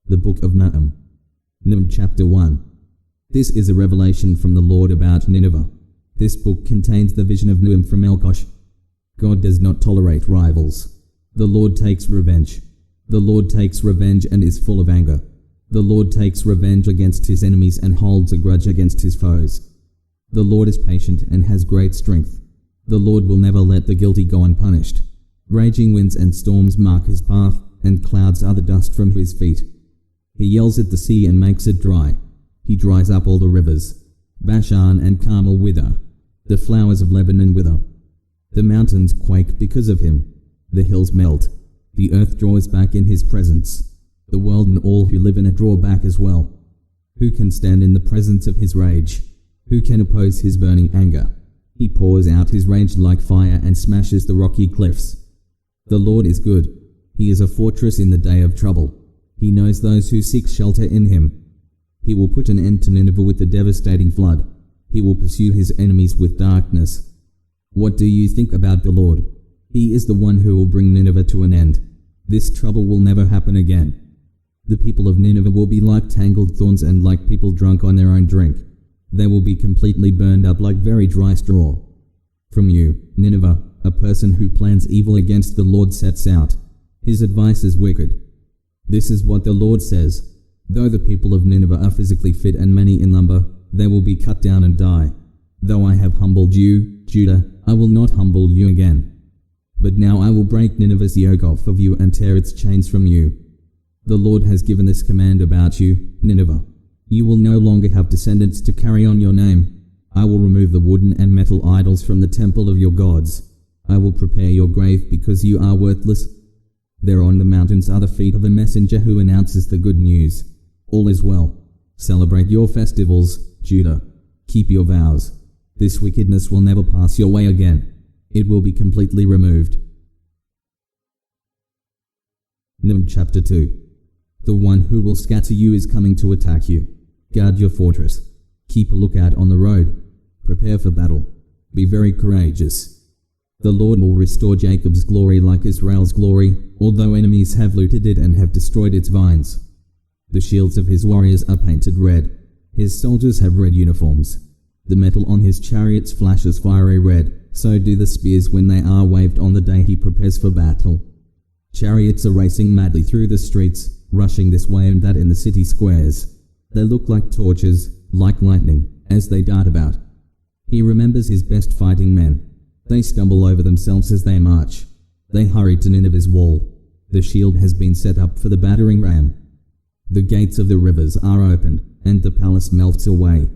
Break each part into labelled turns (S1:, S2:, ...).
S1: The Book of Nahum. Nahum chapter 1. This is a revelation from the Lord about Nineveh. This book contains the vision of Nahum from Elkosh. God does not tolerate rivals. The Lord takes revenge. The Lord takes revenge and is full of anger. The Lord takes revenge against his enemies and holds a grudge against his foes. The Lord is patient and has great strength. The Lord will never let the guilty go unpunished. Raging winds and storms mark his path, and clouds are the dust from his feet. He yells at the sea and makes it dry. He dries up all the rivers. Bashan and Carmel wither. The flowers of Lebanon wither. The mountains quake because of him. The hills melt. The earth draws back in his presence. The world and all who live in it draw back as well. Who can stand in the presence of his rage? Who can oppose his burning anger? He pours out his rage like fire and smashes the rocky cliffs. The Lord is good. He is a fortress in the day of trouble. He knows those who seek shelter in him. He will put an end to Nineveh with a devastating flood. He will pursue his enemies with darkness. What do you think about the Lord? He is the one who will bring Nineveh to an end. This trouble will never happen again. The people of Nineveh will be like tangled thorns and like people drunk on their own drink. They will be completely burned up like very dry straw. From you, Nineveh, a person who plans evil against the Lord sets out. His advice is wicked. This is what the Lord says. Though the people of Nineveh are physically fit and many in number, they will be cut down and die. Though I have humbled you, Judah, I will not humble you again. But now I will break Nineveh's yoke off of you and tear its chains from you. The Lord has given this command about you, Nineveh. You will no longer have descendants to carry on your name. I will remove the wooden and metal idols from the temple of your gods. I will prepare your grave because you are worthless. There on the mountains are the feet of a messenger who announces the good news. All is well. Celebrate your festivals, Judah. Keep your vows. This wickedness will never pass your way again. It will be completely removed. Nahum chapter 2. The one who will scatter you is coming to attack you. Guard your fortress. Keep a lookout on the road. Prepare for battle. Be very courageous. The Lord will restore Jacob's glory like Israel's glory, although enemies have looted it and have destroyed its vines. The shields of his warriors are painted red. His soldiers have red uniforms. The metal on his chariots flashes fiery red, so do the spears when they are waved on the day he prepares for battle. Chariots are racing madly through the streets, rushing this way and that in the city squares. They look like torches, like lightning, as they dart about. He remembers his best fighting men. They stumble over themselves as they march. They hurry to Nineveh's wall. The shield has been set up for the battering ram. The gates of the rivers are opened, and the palace melts away.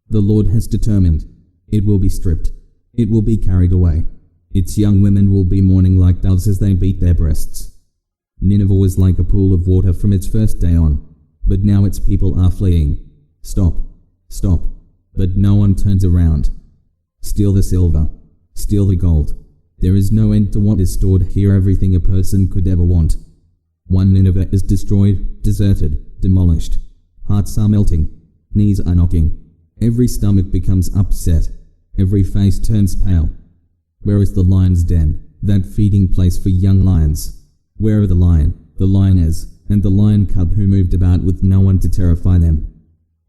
S1: The Lord has determined. It will be stripped. It will be carried away. Its young women will be mourning like doves as they beat their breasts. Nineveh was like a pool of water from its first day on, but now its people are fleeing. Stop, stop, but no one turns around. Steal the silver. Steal the gold. There is no end to what is stored here, everything a person could ever want. One Nineveh is destroyed, deserted, demolished. Hearts are melting. Knees are knocking. Every stomach becomes upset. Every face turns pale. Where is the lion's den, that feeding place for young lions? Where are the lion, the lioness, and the lion cub who moved about with no one to terrify them?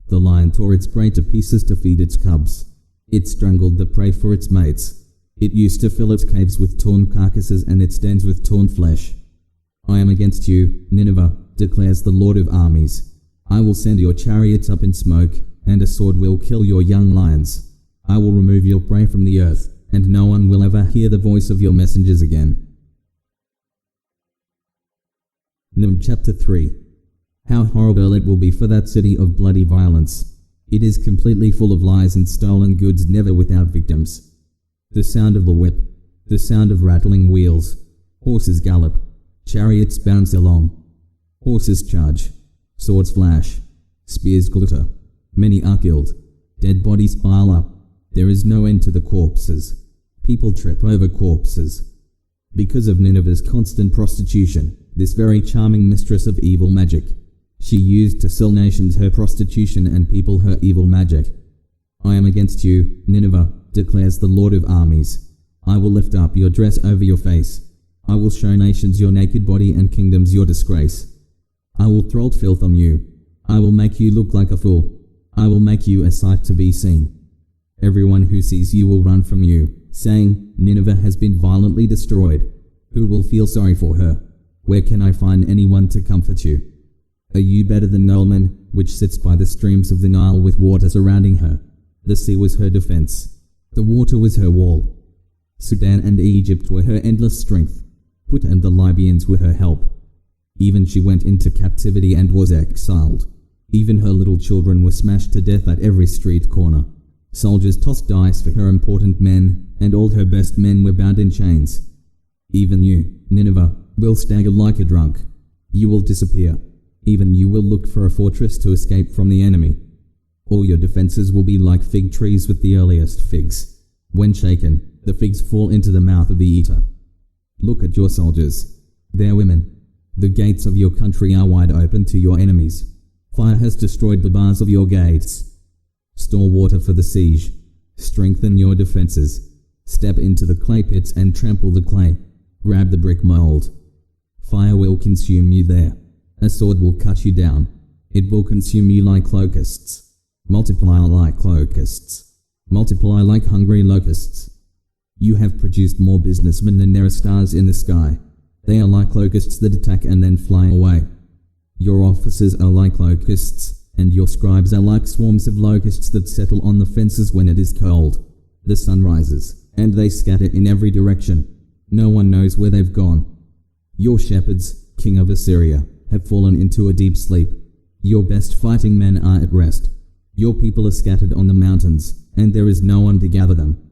S1: The lion tore its prey to pieces to feed its cubs. It strangled the prey for its mates. It used to fill its caves with torn carcasses and its dens with torn flesh. I am against you, Nineveh, declares the Lord of armies. I will send your chariots up in smoke, and a sword will kill your young lions. I will remove your prey from the earth, and no one will ever hear the voice of your messengers again. Nahum chapter 3. How horrible it will be for that city of bloody violence. It is completely full of lies and stolen goods, never without victims. The sound of the whip, the sound of rattling wheels. Horses gallop, chariots bounce along. Horses charge, swords flash, spears glitter. Many are killed. Dead bodies pile up. There is no end to the corpses. People trip over corpses. Because of Nineveh's constant prostitution, this very charming mistress of evil magic, she used to sell nations her prostitution and people her evil magic. I am against you, Nineveh, declares the Lord of armies. I will lift up your dress over your face. I will show nations your naked body and kingdoms your disgrace. I will throw filth on you. I will make you look like a fool. I will make you a sight to be seen. Everyone who sees you will run from you, saying, Nineveh has been violently destroyed. Who will feel sorry for her? Where can I find anyone to comfort you? Are you better than Nahum, which sits by the streams of the Nile with water surrounding her? The sea was her defense. The water was her wall. Sudan and Egypt were her endless strength. Put and the Libyans were her help. Even she went into captivity and was exiled. Even her little children were smashed to death at every street corner. Soldiers tossed dice for her important men, and all her best men were bound in chains. Even you, Nineveh, will stagger like a drunk. You will disappear. Even you will look for a fortress to escape from the enemy. All your defenses will be like fig trees with the earliest figs. When shaken, the figs fall into the mouth of the eater. Look at your soldiers. They are women. The gates of your country are wide open to your enemies. Fire has destroyed the bars of your gates. Store water for the siege. Strengthen your defenses. Step into the clay pits and trample the clay. Grab the brick mold. Fire will consume you there. A sword will cut you down. It will consume you like locusts. Multiply like locusts. Multiply like hungry locusts. You have produced more businessmen than there are stars in the sky. They are like locusts that attack and then fly away. Your officers are like locusts, and your scribes are like swarms of locusts that settle on the fences when it is cold. The sun rises, and they scatter in every direction. No one knows where they've gone. Your shepherds, king of Assyria, have fallen into a deep sleep. Your best fighting men are at rest. Your people are scattered on the mountains, and there is no one to gather them.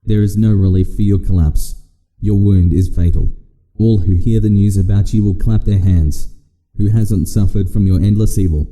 S1: There is no relief for your collapse. Your wound is fatal. All who hear the news about you will clap their hands. Who hasn't suffered from your endless evil?